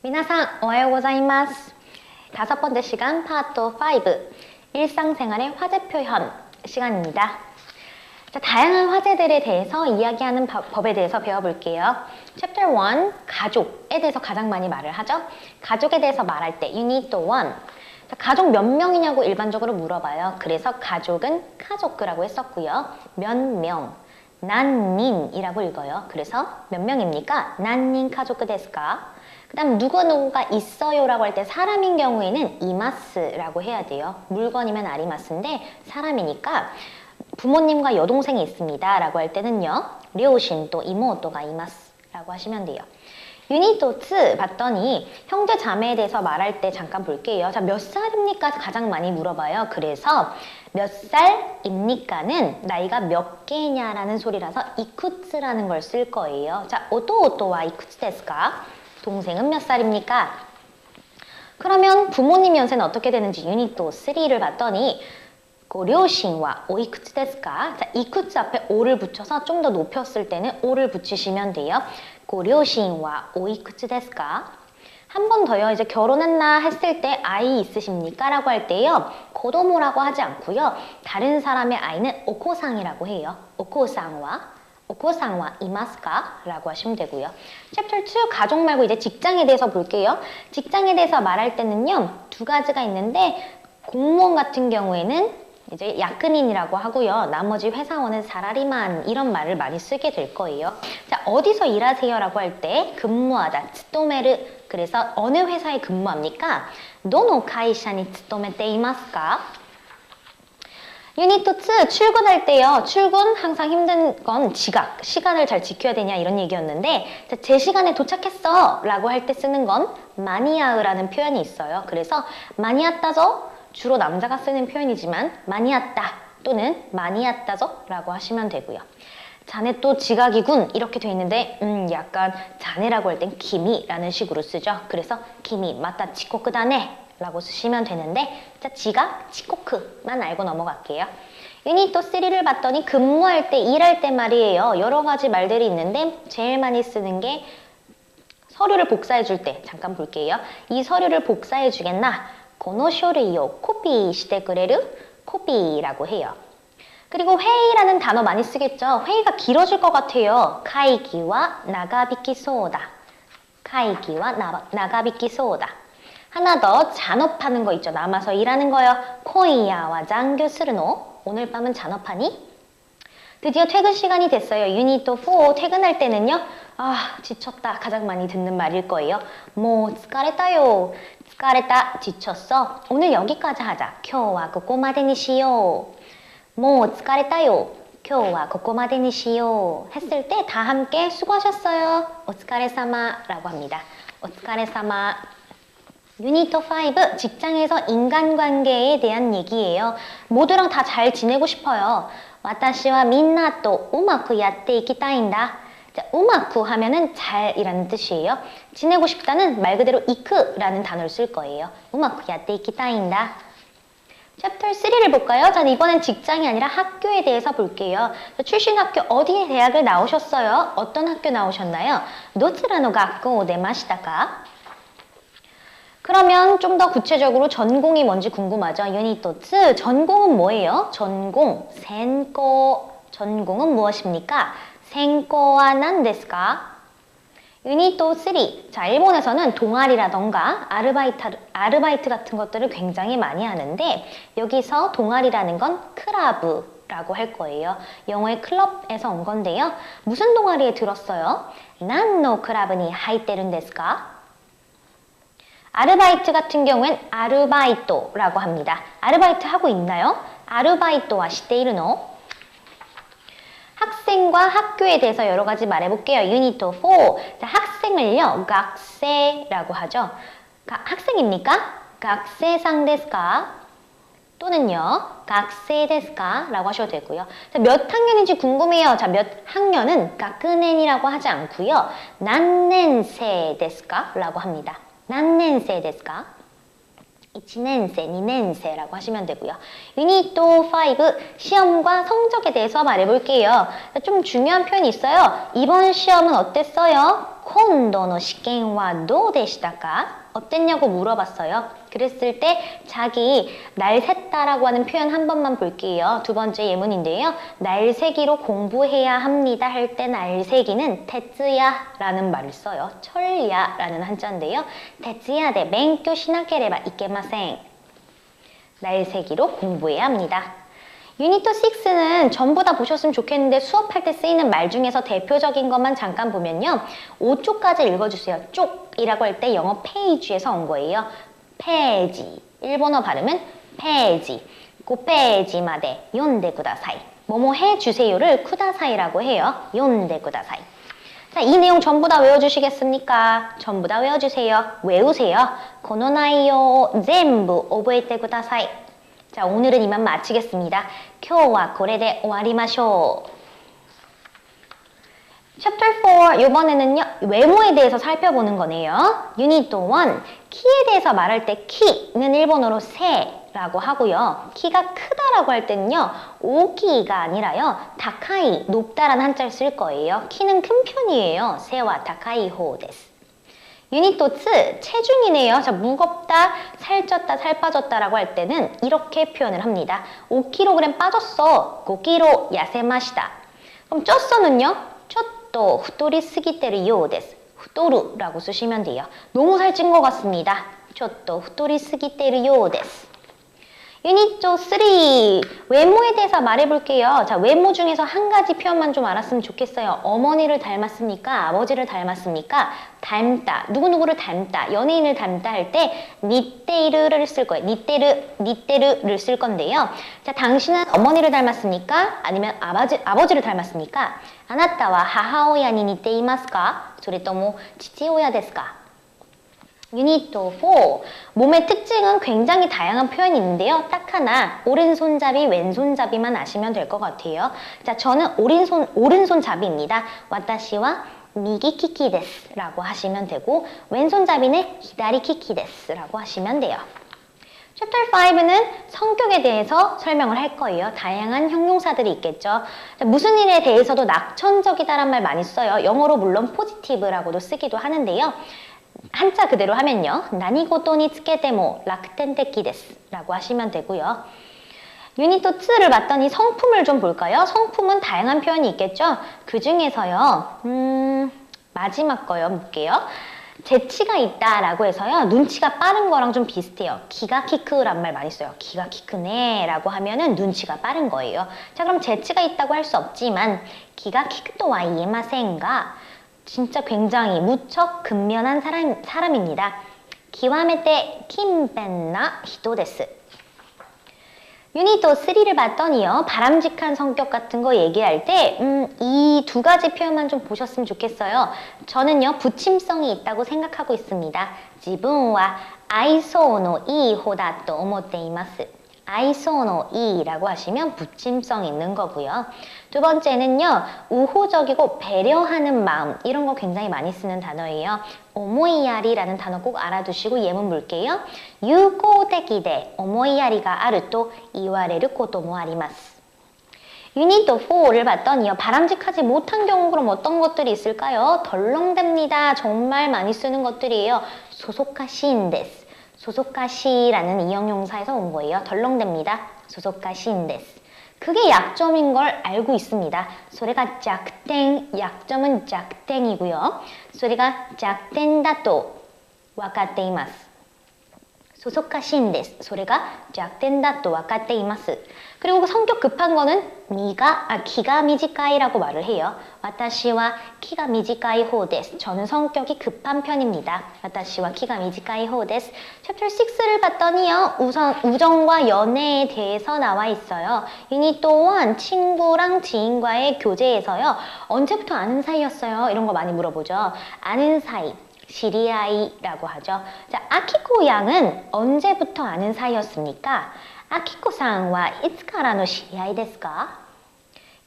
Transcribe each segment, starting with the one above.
미나상, 오하요 고자이마스. 5번째 시간 파트 5 일상생활의 화제 표현 시간입니다. 자, 다양한 화제들에 대해서 이야기하는 법에 대해서 배워볼게요. Chapter 1, 가족에 대해서 가장 많이 말을 하죠. 가족에 대해서 말할 때 Unit 1, 자, 가족 몇 명이냐고 일반적으로 물어봐요. 그래서 가족은 가족이라고 했었고요. 몇 명, 난닌이라고 읽어요. 그래서 몇 명입니까? 난닌 가족 데스까? 그 다음 누구누구가 있어요 라고 할 때 사람인 경우에는 이마스라고 해야 돼요. 물건이면 아리마스인데 사람이니까 부모님과 여동생이 있습니다 라고 할 때는요. 료신 또 이모토가 이마스 라고 하시면 돼요. 유니트 2 봤더니 형제 자매에 대해서 말할 때 잠깐 볼게요. 자, 몇 살입니까? 가장 많이 물어봐요. 그래서 몇 살입니까는 나이가 몇 개냐라는 소리라서 이쿠츠라는 걸 쓸 거예요. 자, 오토오토와 이쿠츠 데스까? 동생은 몇 살입니까? 그러면 부모님 연세는 어떻게 되는지 유니트 3를 봤더니 료신와 오이쿠츠 데스까? 자, 이쿠츠 앞에 오를 붙여서 좀 더 높였을 때는 오를 붙이시면 돼요. 료신와 오이쿠츠 데스까? 한 번 더요. 이제 결혼했나 했을 때 아이 있으십니까? 라고 할 때요. 고도모라고 하지 않고요. 다른 사람의 아이는 오코상이라고 해요. 오코상와 이마스까? 라고 하시면 되고요. 챕터 2 가족 말고 이제 직장에 대해서 볼게요. 직장에 대해서 말할 때는요. 두 가지가 있는데 공무원 같은 경우에는 이제 야근인이라고 하고요. 나머지 회사원은 사라리만 이런 말을 많이 쓰게 될 거예요. 자, 어디서 일하세요? 라고 할 때 근무하다, 츠토메르. 그래서 어느 회사에 근무합니까? 도노 카이샤니 츠토메테 이마스까? 유니트 2 출근할 때요. 출근 항상 힘든 건 지각, 시간을 잘 지켜야 되냐 이런 얘기였는데 자, 제 시간에 도착했어 라고 할 때 쓰는 건 마니아으라는 표현이 있어요. 그래서 마니아따죠? 주로 남자가 쓰는 표현이지만 마니아따 또는 마니아따죠? 라고 하시면 되고요. 자네 또 지각이군 이렇게 돼 있는데 약간 자네라고 할 땐 키미라는 식으로 쓰죠. 그래서 키미 맞다 치코크다네 라고 쓰시면 되는데 자, 지각, 치코크만 알고 넘어갈게요. 유니트 3를 봤더니 근무할 때, 일할 때 말이에요. 여러 가지 말들이 있는데 제일 많이 쓰는 게 서류를 복사해 줄 때 잠깐 볼게요. 이 서류를 복사해 주겠나? 고노 쇼리요 코피 시대 그레르 코피라고 해요. 그리고 회의라는 단어 많이 쓰겠죠. 회의가 길어질 것 같아요. 카이기와 나가비키 소다. 카이기와 나가비키 소다. 하나 더 잔업하는 거 있죠. 남아서 일하는 거요. 코이야와 장교스르노. 오늘 밤은 잔업하니? 드디어 퇴근 시간이 됐어요. 유니트 4 퇴근할 때는요. 아, 지쳤다. 가장 많이 듣는 말일 거예요. 뭐, 스카레타요. 스카레타, 지쳤어. 오늘 여기까지 하자. 쿄와 고코마데니 시요. 뭐, 스카레타요. 쿄와 고코마데니 시요. 했을 때 다 함께 수고하셨어요. 오츠카레사마라고 합니다. 오츠카레사마. 유니트 5, 직장에서 인간관계에 대한 얘기예요. 모두랑 다 잘 지내고 싶어요. 와타시와 민나또 우마쿠 야tte 이키타인다. 자, 우마쿠 하면은 잘이라는 뜻이에요. 지내고 싶다는 말 그대로 이크라는 단어를 쓸 거예요. 우마쿠 야tte 이키타인다. 챕터 3를 볼까요? 자, 이번엔 직장이 아니라 학교에 대해서 볼게요. 출신 학교 어디 대학을 나오셨어요? 어떤 학교 나오셨나요? 도치라노 학교 내마시다가? 그러면 좀 더 구체적으로 전공이 뭔지 궁금하죠? 유니트 2 전공은 뭐예요? 전공, 센코. 전공은 무엇입니까? 센코와 난 데스까? 유니트 3 자, 일본에서는 동아리라던가 아르바이트 같은 것들을 굉장히 많이 하는데 여기서 동아리라는 건 크라브라고 할 거예요. 영어의 클럽에서 온 건데요. 무슨 동아리에 들었어요? 난노 크라브니 하이테른 데스까? 아르바이트 같은 경우엔 아르바이토라고 합니다. 아르바이트 하고 있나요? 아르바이토와 시테이르노. 학생과 학교에 대해서 여러 가지 말해볼게요. 유니트 4. 자, 학생을요, 학생이라고 하죠. 학생입니까? 학생상 데스까? 또는요, 학생 데스까? 라고 하셔도 되고요. 자, 몇 학년인지 궁금해요. 자, 몇 학년은学年이라고 하지 않고요. 난넨세 데스까? 라고 합니다. 난넨세 데스까? 1年生, 2年生라고 하시면 되고요. 유닛 5 시험과 성적에 대해서 말해볼게요. 좀 중요한 표현이 있어요. 이번 시험은 어땠어요? 今度の試験はどうでしたか? 어땠냐고 물어봤어요. 그랬을 때 자기 날 샜다라고 하는 표현 한 번만 볼게요. 두 번째 예문인데요. 날 세기로 공부해야 합니다 할 때 날 세기는 테츠야라는 말을 써요. 철야라는 한자인데요. 테츠야で勉強しなければいけません. 날 세기로 공부해야 합니다. 유니트 6는 전부 다 보셨으면 좋겠는데 수업할 때 쓰이는 말 중에서 대표적인 것만 잠깐 보면요. 5쪽까지 읽어주세요. 쪽이라고 할 때 영어 페이지에서 온 거예요. 페이지. 일본어 발음은 페이지. 5페이지마데読んでください. 뭐뭐 해주세요를 쿠다사이라고 해요. 読んでください. 자, 이 내용 전부 다 외워주시겠습니까? 전부 다 외워주세요. 외우세요. この内容を全部覚えてください. 자, 오늘은 이만 마치겠습니다. 今日はこれで終わりましょう. Chapter 4, 이번에는요, 외모에 대해서 살펴보는 거네요. Unit 1, 키에 대해서 말할 때 키는 일본어로 세라고 하고요. 키가 크다라고 할 때는요, 오키가 아니라요, 다카이, 높다라는 한자를 쓸 거예요. 키는 큰 편이에요. 세와 다카이 호 데스. 유닛 2, 체중이네요. 자, 무겁다, 살쪘다, 살 빠졌다라고 할 때는 이렇게 표현을 합니다. 5kg 빠졌어. 5kg 야세마시다. 그럼 쪘어는요? 쫓또 후토리 스기테르 요데스. 후토르라고 쓰시면 돼요. 너무 살찐 것 같습니다. 쫓또 후토리 스기테르 요데스. 유닛 3, 외모에 대해서 말해볼게요. 자, 외모 중에서 한 가지 표현만 좀 알았으면 좋겠어요. 어머니를 닮았습니까? 아버지를 닮았습니까? 닮다, 누구누구를 닮다, 연예인을 닮다 할 때 니테르를 쓸 거예요. 니테르를 쓸 건데요. 자, 당신은 어머니를 닮았습니까? 아니면 아버지를 닮았습니까? 아나타와 하하오야니 니테이마스까? それとも父親ですか? 유닛 4, 몸의 특징은 굉장히 다양한 표현이 있는데요. 딱 하나, 오른손잡이, 왼손잡이만 아시면 될 것 같아요. 자, 저는 오른손잡이입니다. 와타시와 미기키키 데스라고 하시면 되고, 왼손잡이는 히다리키키 데스라고 하시면 돼요. Chapter 5는 성격에 대해서 설명을 할 거예요. 다양한 형용사들이 있겠죠. 자, 무슨 일에 대해서도 낙천적이다란 말 많이 써요. 영어로 물론 positive라고도 쓰기도 하는데요. 한자 그대로 하면요. 나니고토니 츠케테모 락텐테키 데스 라고 하시면 되고요. 유닛 2를 봤더니 성품을 좀 볼까요? 성품은 다양한 표현이 있겠죠? 그 중에서요. 마지막 거요. 볼게요. 재치가 있다라고 해서요. 눈치가 빠른 거랑 좀 비슷해요. 기가 키크란 말 많이 써요. 기가 키크네 라고 하면은 눈치가 빠른 거예요. 자, 그럼 재치가 있다고 할 수 없지만 기가 키크토와 이에마센가 진짜 굉장히 무척 근면한 사람입니다. 기와메테 킴벤나 히토 데스. 유닛 3를 봤더니요. 바람직한 성격 같은 거 얘기할 때 이 두 가지 표현만 좀 보셨으면 좋겠어요. 저는요. 부침성이 있다고 생각하고 있습니다. 지분와 아이소노 이 호다と思っています. 아이소노 이라고 하시면 부침성 있는 거고요. 두 번째는요. 우호적이고 배려하는 마음 이런 거 굉장히 많이 쓰는 단어예요. 오모이야리라는 단어 꼭 알아두시고 예문 볼게요. 유고데기데 오모이야리가 아르と 言われることもあります. 유닛 4를 봤더니요. 바람직하지 못한 경우 그럼 어떤 것들이 있을까요? 덜렁댑니다. 정말 많이 쓰는 것들이에요. 소속하시인데스. 소속가시라는 이형용사에서 온 거예요. 덜렁댑니다. 소속가시인데스. 그게 약점인 걸 알고 있습니다. 소리가 짝땡, 약점은 짝땡이고요. 소리가 짝땡다또 와카테이마스. 소속가시인데스. 소리가 짝땡다또 와카테이마스. 그리고 그 성격 급한 거는 기가 미지까이라고 말을 해요. 와타시와 키가 미지까이 호 데스. 저는 성격이 급한 편입니다. 와타시와 키가 미지까이 호 데스. 챕터 6를 봤더니요. 우정과 연애에 대해서 나와 있어요. 유닛 1 친구랑 지인과의 교제에서요. 언제부터 아는 사이였어요? 이런 거 많이 물어보죠. 아는 사이. 시리아이라고 하죠. 자, 아키코 양은 언제부터 아는 사이였습니까? 아키코 상와いつからの知り合いですか?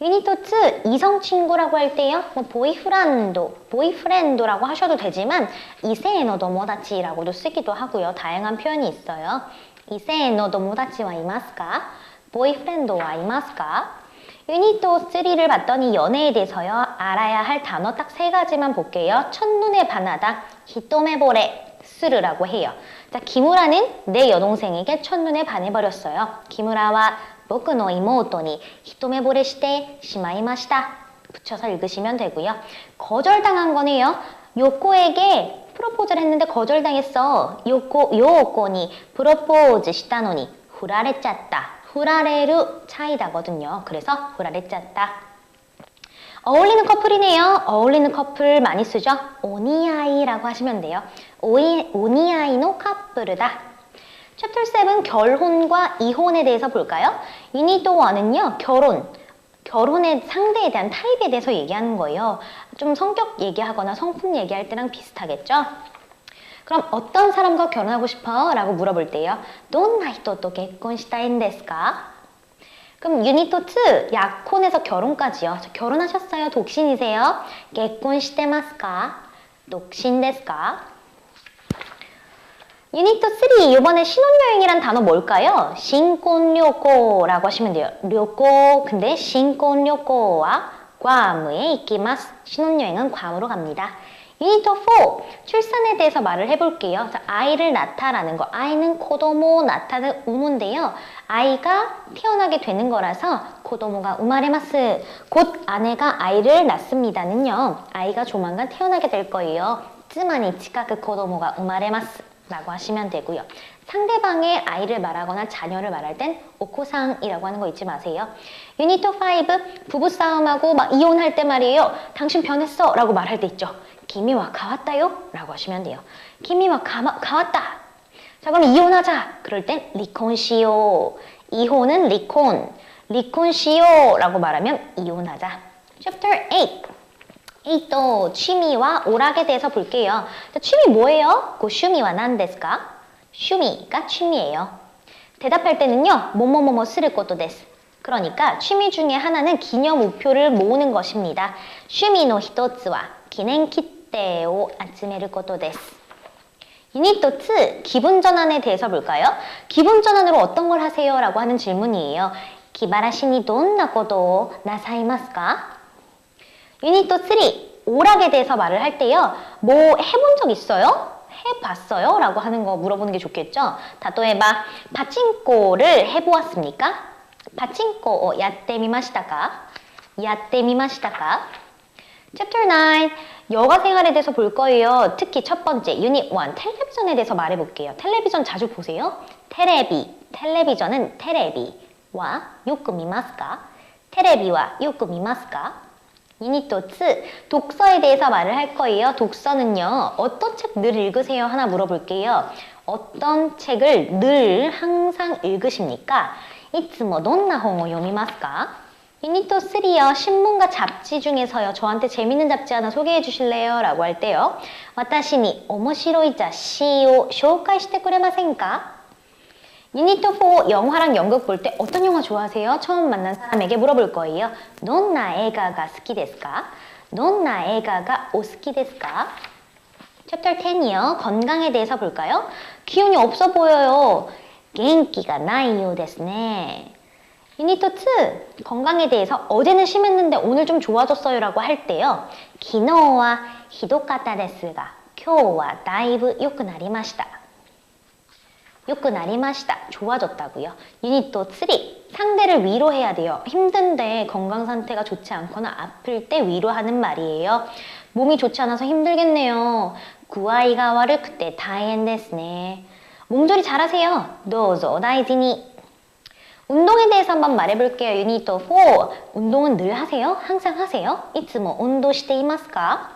유니트 2, 이성 친구라고 할 때요. 뭐 보이프렌드라고 하셔도 되지만 이세노 도모다치라고도 쓰기도 하고요. 다양한 표현이 있어요. 이세노 도모다치와 이마스까? 보이프렌드와 이마스까? 유니트 3를 봤더니 연애에 대해서요. 알아야 할 단어 딱 3가지만 볼게요. 첫눈에 반하다, 히토메보레 스르라고 해요. 자, 기무라는 내 여동생에게 첫눈에 반해버렸어요. 기무라와 보쿠노 이모토니 히토메보레 시테 시마이마시다. 붙여서 읽으시면 되고요. 거절당한 거네요. 요코에게 프로포즈를 했는데 거절당했어. 요코니 프로포즈 시다노니 후라레짰다. 후라레루 차이다거든요. 그래서 후라레짰다. 어울리는 커플이네요. 어울리는 커플 많이 쓰죠? 오니아이라고 하시면 돼요. 오니아이노 커플이다. 챕터 7 결혼과 이혼에 대해서 볼까요? 유니트 1은요. 결혼의 상대에 대한 타입에 대해서 얘기하는 거예요. 좀 성격 얘기하거나 성품 얘기할 때랑 비슷하겠죠? 그럼 어떤 사람과 결혼하고 싶어? 라고 물어볼 때요. どんな人と結婚したいんですか? 그럼 유니트 2 약혼에서 결혼까지요. 결혼하셨어요? 독신이세요? 結婚してますか? 독신 ですか? 유니트 3 이번에 신혼여행이란 단어 뭘까요? 신혼旅行라고 하시면 돼요. 료고 근데 신혼旅行와 괌에 이키마스. 신혼여행은 괌으로 갑니다. 유니트 4 출산에 대해서 말을 해볼게요. 자, 아이를 낳다라는 거. 아이는 코도모 낳다는 의문인데요. 아이가 태어나게 되는 거라서 코도모가 우마레마스. 곧 아내가 아이를 낳습니다는요. 아이가 조만간 태어나게 될 거예요. 쯔마니 치카크 코도모가 우마레마스 라고 하시면 되고요. 상대방의 아이를 말하거나 자녀를 말할 땐 오코상이라고 하는 거 잊지 마세요. 유니트 5 부부싸움하고 막 이혼할 때 말이에요. 당신 변했어 라고 말할 때 있죠. 기미와 가왔다요? 라고 하시면 돼요. 기미와 가왔다. 자, 그럼 이혼하자. 그럴 땐 리콘시오. 이혼은 리콘시오 라고 말하면 이혼하자. 챕터 8또 취미와 오락에 대해서 볼게요. 자, 취미 뭐예요? 그 취미와 난데스까? 취미가 취미예요. 대답할 때는요. 뭐뭐뭐뭐 쓰를 것도 데스. 그러니까 취미 중에 하나는 기념 우표를 모으는 것입니다. 취미노 히토츠와 기념 깃대を集めることです. 유니트 2 기분 전환에 대해서 볼까요? 기분 전환으로 어떤 걸 하세요? 라고 하는 질문이에요. 기바라시니 돈나ことをなさいますか? 유니트 3 오락에 대해서 말을 할 때요. 뭐 해본 적 있어요? 해봤어요? 라고 하는 거 물어보는 게 좋겠죠? 다또해봐 파친코를 해보았습니까? 파친코 야떼미마시다까? 야떼미마시다까? 챕터 9 여가 생활에 대해서 볼 거예요. 특히 첫 번째 유닛 1 텔레비전에 대해서 말해볼게요. 텔레비전 자주 보세요? 텔레비전은 테레비와 요크 미마스까? 테레비와 요크 미마스까? 유니트 2 독서에 대해서 말을 할 거예요. 독서는요. 어떤 책 늘 읽으세요? 하나 물어볼게요. 어떤 책을 늘 항상 읽으십니까? いつもどんな本を読みますか? 유니트 3요. 신문과 잡지 중에서요. 저한테 재밌는 잡지 하나 소개해 주실래요? 라고 할 때요. 私に面白い雑誌を紹介してくれませんか? 유니트 4 영화랑 연극 볼 때 어떤 영화 좋아하세요? 처음 만난 사람에게 물어볼 거예요. どんな映画が好きですか? どんな映画がお好きですか? 챕터 10이요. 건강에 대해서 볼까요? 기운이 없어 보여요. 元気がないようですね. 유니트 2 건강에 대해서 어제는 심했는데 오늘 좀 좋아졌어요 라고 할 때요. 昨日はひどかったですが今日はだいぶ良くなりました. 良くなりました. 좋아졌다고요. 유니트 3 상대를 위로해야 돼요. 힘든데 건강 상태가 좋지 않거나 아플 때 위로하는 말이에요. 몸이 좋지 않아서 힘들겠네요. 具合が悪くて大変ですね. 몸조리 잘하세요. どうぞお大事に. 운동에 대해서 한번 말해볼게요. 유니트 4 운동은 늘 하세요? 항상 하세요? いつも運動していますか?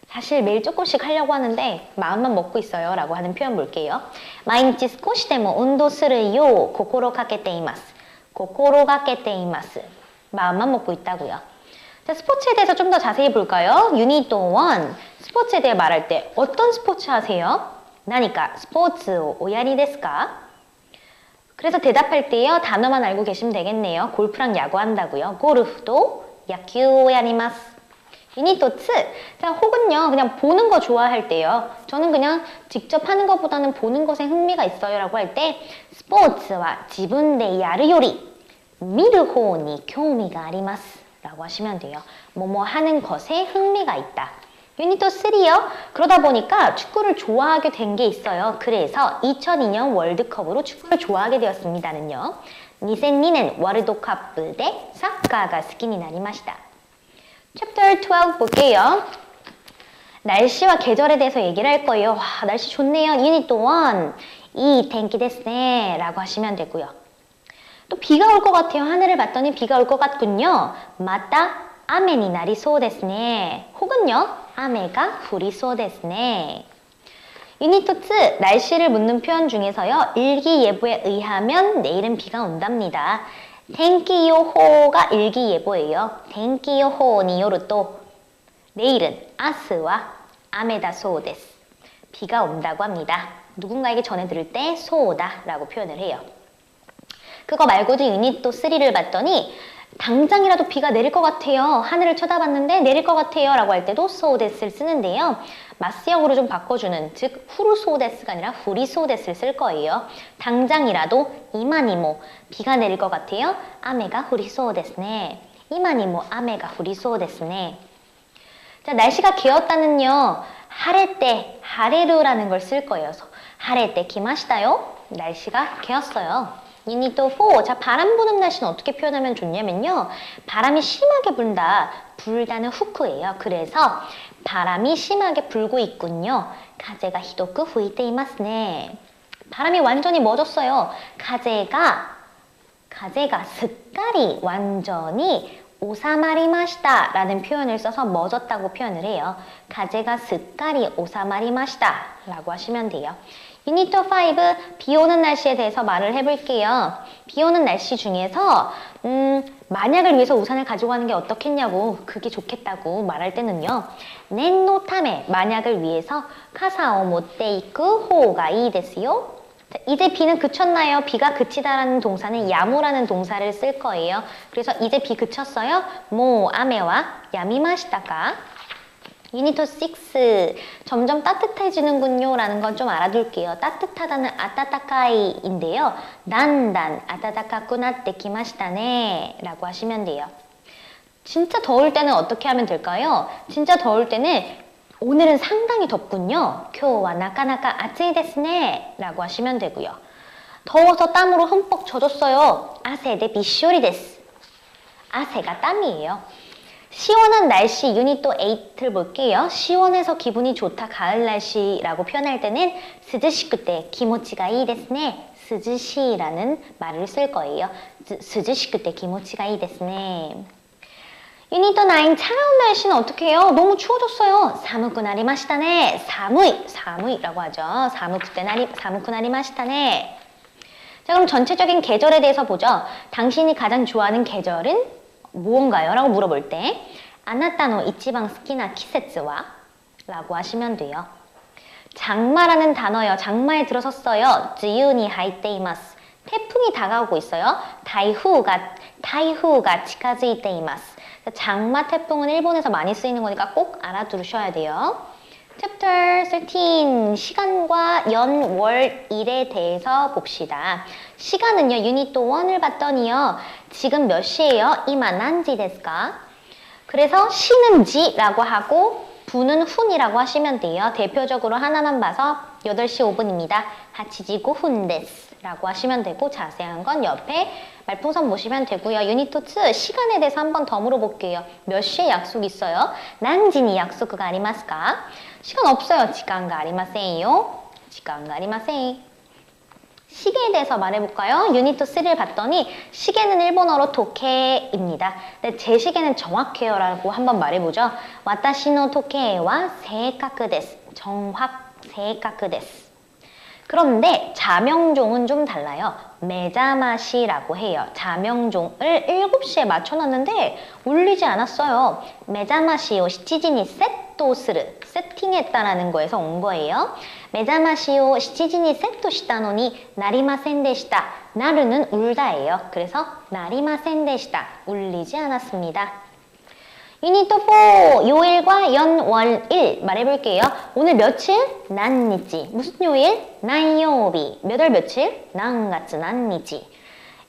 사실 매일 조금씩 하려고 하는데 마음만 먹고 있어요 라고 하는 표현 볼게요. 毎日少しでも運動するよう心がけています. 心がけています. 마음만 먹고 있다고요. 자, 스포츠에 대해서 좀 더 자세히 볼까요? 유니트 1 스포츠에 대해 말할 때 어떤 스포츠 하세요? 何かスポーツをおやりですか? 그래서 대답할 때요. 단어만 알고 계시면 되겠네요. 골프랑 야구한다고요. 고르프도 야큐 야리마스. 유니토츠. 자, 혹은요. 그냥 보는 거 좋아할 때요. 저는 그냥 직접 하는 것보다는 보는 것에 흥미가 있어요 라고 할 때 스포츠와 지분데 야르 요리 미르 호니 교미가 아리마스 라고 하시면 돼요. 뭐뭐 하는 것에 흥미가 있다. 유니토 3요. 그러다 보니까 축구를 좋아하게 된 게 있어요. 그래서 2002년 월드컵으로 축구를 좋아하게 되었습니다는요. 2002년 월드컵 때 사카가 스키니 나리마시다. 챕터 12 볼게요. 날씨와 계절에 대해서 얘기를 할 거예요. 와, 날씨 좋네요. 유닛 1, 이 텐키 데스네 라고 하시면 되고요. 또 비가 올 것 같아요. 하늘을 봤더니 비가 올 것 같군요. 맞다. 아메니 나리소 데스네. 혹은요. 아메가 후리소 데스네. 유닛 2 날씨를 묻는 표현 중에서요. 일기예보에 의하면 내일은 비가 온답니다. 텐키요호가 일기예보예요. 텐키요호니 요르또 내일은 아스와 아메다 소데스 비가 온다고 합니다. 누군가에게 전해 들을 때 소다 라고 표현을 해요. 그거 말고도 유닛 3를 봤더니 당장이라도 비가 내릴 것 같아요. 하늘을 쳐다봤는데 내릴 것 같아요 라고 할 때도 소데스를 쓰는데요. 마스형으로 좀 바꿔주는 즉 후르소데스가 아니라 후리소데스를 쓸 거예요. 당장이라도 이마니모 비가 내릴 것 같아요. 아메가 후리소데스네. 이마니모 아메가 후리소데스네. 자, 날씨가 개었다는요. 하레 때 하레루라는 걸 쓸 거예요. 하레 때 기마시다요. 날씨가 개었어요. 유닛 4. 자, 바람 부는 날씨는 어떻게 표현하면 좋냐면요. 바람이 심하게 분다. 불다는 후크예요. 그래서 바람이 심하게 불고 있군요. 가제가 히도쿠 후이테 이마스네. 바람이 완전히 멎었어요. 가제가 스까리 완전히 오사마리마시다 라는 표현을 써서 멎었다고 표현을 해요. 가제가 스까리 오사마리마시다 라고 하시면 돼요. 유닛 5, 비 오는 날씨에 대해서 말을 해볼게요. 비 오는 날씨 중에서 만약을 위해서 우산을 가지고 가는 게 어떻겠냐고 그게 좋겠다고 말할 때는요. 넨노타메 만약을 위해서 카사오 모테이쿠 호가 이 데스요. 이제 비는 그쳤나요? 비가 그치다라는 동사는 야무라는 동사를 쓸 거예요. 그래서 이제 비 그쳤어요? 모 아메와 야미마시다가 유닛 6 점점 따뜻해지는군요 라는 건 좀 알아둘게요. 따뜻하다는 아따타카이인데요. 난단 아따타카쿠나tte 키마시다네 라고 하시면 돼요. 진짜 더울 때는 어떻게 하면 될까요? 진짜 더울 때는 오늘은 상당히 덥군요. 교와 나카나카 아츠이 데스네 라고 하시면 되고요. 더워서 땀으로 흠뻑 젖었어요. 아세데 비쇼리 데스. 아세가 땀이에요. 시원한 날씨 유닛 8을 볼게요. 시원해서 기분이 좋다 가을 날씨라고 표현할 때는 스즈시쿠 때 기모치가 이 데스네. 스즈시라는 말을 쓸 거예요. 스즈시쿠 때 기모치가 이 데스네. 유닛 9 차가운 날씨는 어떻게 해요? 너무 추워졌어요. 사무쿠 나리마시다네. 사무이라고 하죠. 사무쿠 나리마시다네. 자, 그럼 전체적인 계절에 대해서 보죠. 당신이 가장 좋아하는 계절은 무언가요? 라고 물어볼 때 아나타노 이치방 스키나 키세츠와 라고 하시면 돼요. 장마라는 단어요. 장마에 들어섰어요. 지유니 하이테이마스. 태풍이 다가오고 있어요. 타이후가 치카즈이테이마스. 장마 태풍은 일본에서 많이 쓰이는 거니까 꼭 알아두셔야 돼요. 챕터 13 시간과 연, 월, 일에 대해서 봅시다. 시간은요. 유닛 1을 봤더니요. 지금 몇 시예요? 이마 난지 데스까? 그래서 시는 지라고 하고 부는 훈이라고 하시면 돼요. 대표적으로 하나만 봐서 8시 5분입니다. 하치지 5분 데스 라고 하시면 되고 자세한 건 옆에 말풍선 보시면 되고요. 유닛 2 시간에 대해서 한 번 더 물어볼게요. 몇 시에 약속 있어요? 난지니 약속가 아리마스까? 시간 없어요. 시간가 아리마세요. 시간가 아리마세. 시계에 대해서 말해볼까요? 유닛 3를 봤더니 시계는 일본어로 도케입니다. 근데 제 시계는 정확해요 라고 한번 말해보죠. 와타시노 토케와 세이카쿠 데스. 정확 세이카쿠 데스. 그런데 자명종은 좀 달라요. 메자마시라고 해요. 자명종을 7시에 맞춰놨는데 울리지 않았어요. 메자마시오 시치지니 세토스르. 세팅했다라는 거에서 온 거예요. 메자마시오 7시に 세트したのに 나리마센でした. 나르는 울다예요. 그래서 나리마센でした. 울리지 않았습니다. 유니트 4 요일과 연, 월, 일 말해볼게요. 오늘 며칠? 난니치. 무슨 요일? 난요비. 몇 월 며칠? 난가츠 난니치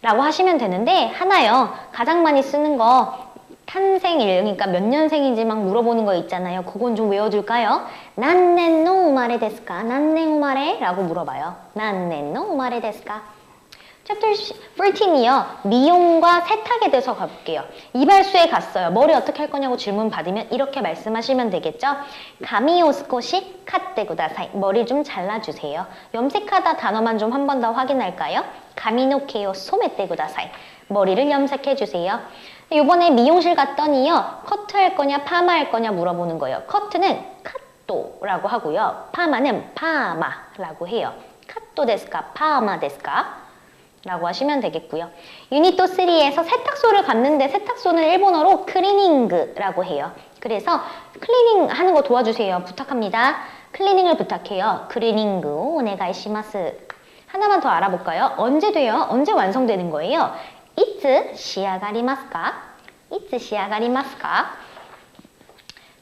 라고 하시면 되는데 하나요. 가장 많이 쓰는 거 탄생일, 그러니까 몇 년생인지 막 물어보는 거 있잖아요. 그건 좀 외워둘까요? 난넨노 우마레 데스까? 난넨 우마레? 라고 물어봐요. 난넨노 우마레 데스까? 챕터 14이요. 미용과 세탁에 대해서 가볼게요. 이발소에 갔어요. 머리 어떻게 할 거냐고 질문 받으면 이렇게 말씀하시면 되겠죠. 가미오 스코시 카떼 구다사이. 머리 좀 잘라주세요. 염색하다 단어만 좀 한 번 더 확인할까요? 가미노케요 소메떼 구다사이. 머리를 염색해주세요. 이번에 미용실 갔더니요. 커트 할 거냐 파마 할 거냐 물어보는 거예요. 커트는 카토라고 하고요. 파마는 파마라고 해요. 카토 데스까 파마 데스까? 라고 하시면 되겠고요. 유니트 3에서 세탁소를 갔는데 세탁소는 일본어로 클리닝그라고 해요. 그래서 클리닝 하는 거 도와주세요. 부탁합니다. 클리닝을 부탁해요. 클리닝그 오네가이시마스. 하나만 더 알아볼까요? 언제 돼요? 언제 완성되는 거예요? 이츠 시아가리마스까? 이츠 시아가리마스까?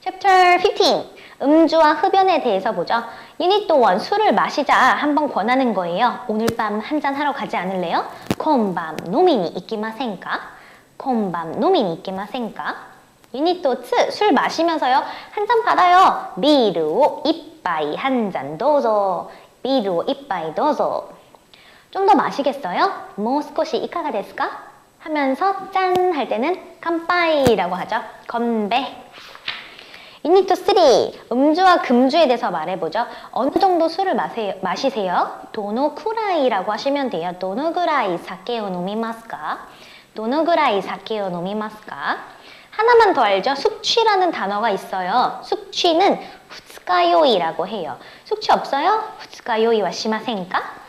챕터 15 음주와 흡연에 대해서 보죠. 유니트 1 술을 마시자 한번 권하는 거예요. 오늘 밤 한잔 하러 가지 않을래요? 콘밤 노미니 이키마센까? 콘밤 노미니 이키마센까? 유니트 2 술 마시면서요. 한 잔 받아요. 비르오 이빠이 한 잔 도저. 비르오 이빠이 도저. 좀 더 마시겠어요? 모스코시 이카가 데스까? 하면서 짠 할 때는 깜빠이라고 하죠. 건배. 유니트 3 음주와 금주에 대해서 말해보죠. 어느 정도 술을 마시세요? 도노쿠라이라고 하시면 돼요. 도노구라이 사케오 노미마스까? 도노구라이 사케오 노미마스까? 하나만 더 알죠? 숙취라는 단어가 있어요. 숙취는 후츠카요이라고 해요. 숙취 없어요? 후츠카요이와 시마센까?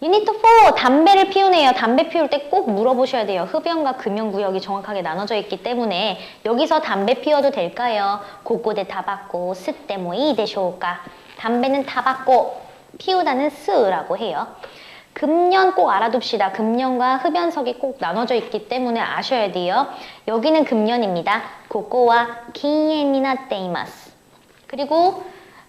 유니트 4 담배를 피우네요. 담배 피울 때 꼭 물어보셔야 돼요. 흡연과 금연구역이 정확하게 나눠져 있기 때문에 여기서 담배 피워도 될까요? 고고데 타바코 스때 모이 데쇼까? 담배는 타바코, 피우다는 스라고 해요. 금연 꼭 알아둡시다. 금연과 흡연석이 꼭 나눠져 있기 때문에 아셔야 돼요. 여기는 금연입니다. 고고와 기에미나테이마스. 그리고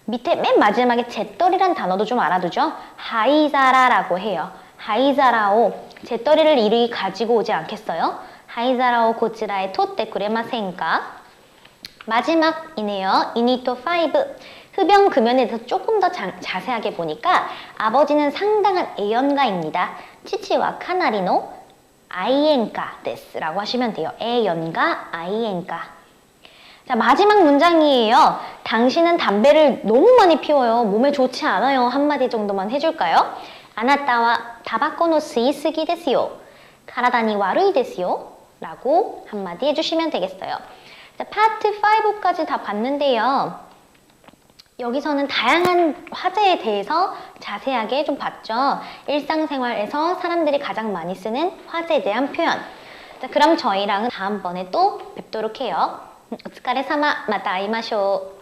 밑에 맨 마지막에 잿더리란 단어도 좀 알아두죠. 하이자라라고 해요. 하이자라오 잿더리를 이리 가지고 오지 않겠어요? 하이자라오 고치라에 토떼 구레마센까? 마지막이네요. 유니트 5 흡연 금연에 대해서 조금 더 자세하게 보니까 아버지는 상당한 애연가입니다. 치치와 카나리노 아이엔가 데스라고 하시면 돼요. 애연가 아이엔가. 자, 마지막 문장이에요. 당신은 담배를 너무 많이 피워요. 몸에 좋지 않아요. 한마디 정도만 해줄까요? 아나타와 타바코노 스이스기 데스요. 가라다니 와루이 데스요. 라고 한마디 해주시면 되겠어요. 자, 파트 5까지 다 봤는데요. 여기서는 다양한 화제에 대해서 자세하게 좀 봤죠. 일상생활에서 사람들이 가장 많이 쓰는 화제에 대한 표현. 자, 그럼 저희랑은 다음번에 또 뵙도록 해요. お疲れ様。また会いましょう。